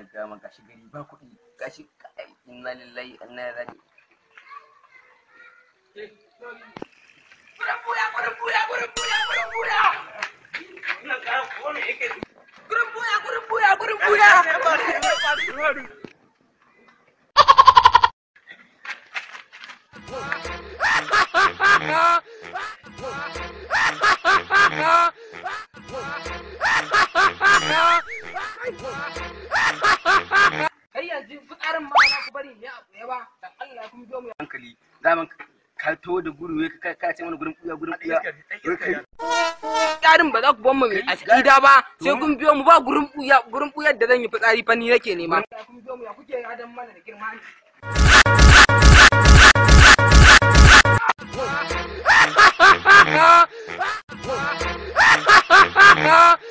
daga man gashi gari ba kuɗi gashi kai inna lillahi inna ilaihi raji'un. Gurin buya. Har yanzu fitsarin ma na ku bari ne a tsaye ba, dan Allah kun biyo mu hankali. Zaman ka to da guru ka ce mana gurin buya. Fitsarin ba za ku ban mu a tsida ba, sai kun biyo mu ba gurin buyar da zan yi fitsari fa ni nake nema. Kun biyo mu ya kuke yadan mana da girma ne. Ha ha ha ha!